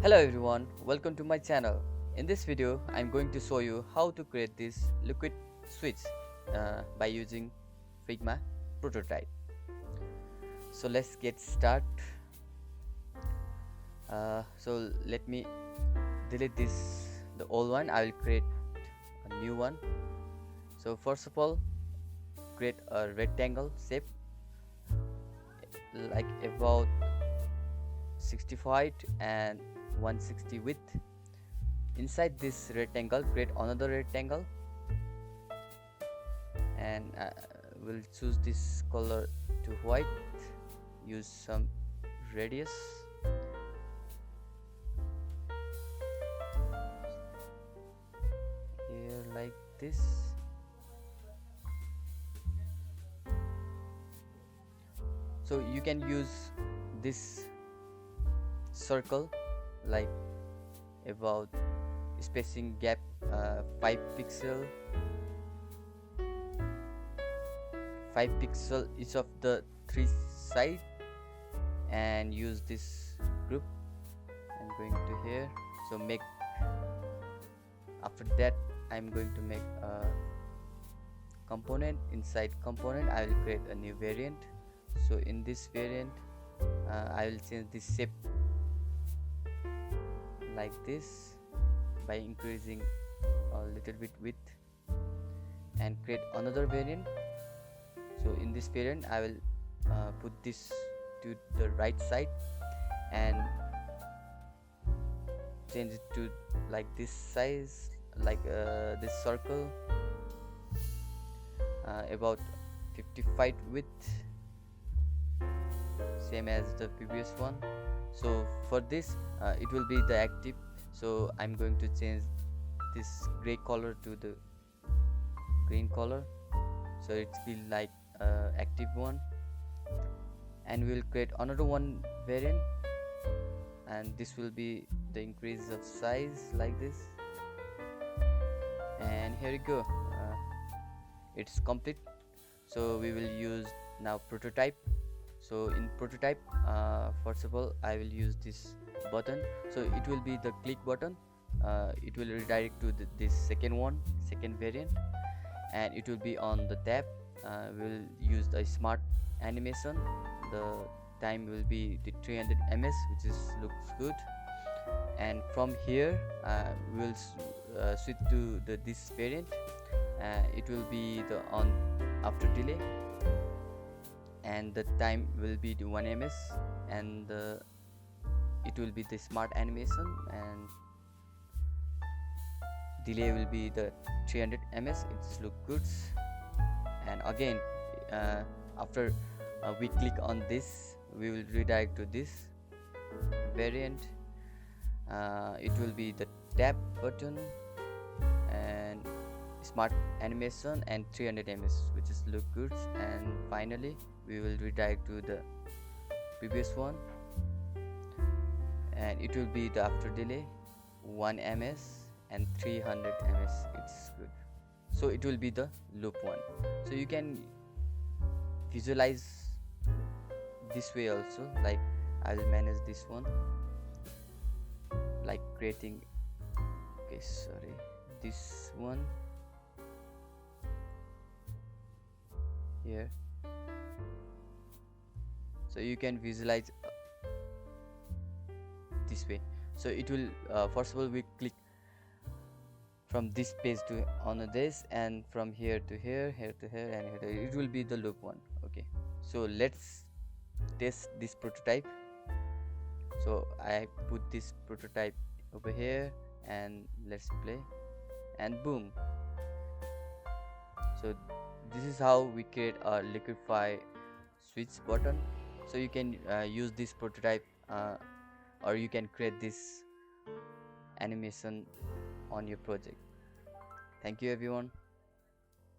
Hello everyone, welcome to my channel. In this video, I'm going to show you how to create this liquid switch by using Figma prototype. So let's get start. So let me delete the old one. I will create a new one. So first of all, create a rectangle shape like about 65 and 160 width. Inside this rectangle, create another rectangle and we'll choose this color to white. Use some radius here like this. So you can use this circle like about spacing gap 5 pixel 5 pixel each of the three side, and use this group. I'm going to here, so make after that I'm going to make a component. Inside component I will create a new variant. So in this variant I will change the shape like this by increasing a little bit width and create another variant. So in this variant I will put this to the right side and change it to like this size, like this circle about 55 width, same as the previous one. So for this it will be the active, so I'm going to change this gray color to the green color, so it will like active one. And we'll create another one variant, and this will be the increase of size like this. And here you go, it's complete. So we will use now prototype. So in prototype, first of all I will use this button, so it will be the click button. It will redirect to this second variant, and it will be on the tab. We'll use the smart animation. The time will be the 300 ms, which is looks good. And from here we'll switch to this variant. It will be the on after delay, and the time will be the 1 ms, and it will be the smart animation, and delay will be the 300 ms. It's look good. And again after we click on this, we will redirect to this variant. It will be the tab button and smart animation and 300 ms, which is look good. And finally we will redirect to the previous one, and it will be the after delay 1 ms and 300 ms. It's good. So it will be the loop one. So you can visualize this way also, like I'll manage this one like creating, okay, sorry, this one here. So you can visualize this way. So it will first of all we click from this page to on this, and from here to here, here to here, and here to here. It will be the loop one. Okay, so let's test this prototype. So I put this prototype over here, and let's play, and boom. So this is how we create a liquify switch button. So you can use this prototype or you can create this animation on your project. Thank you everyone.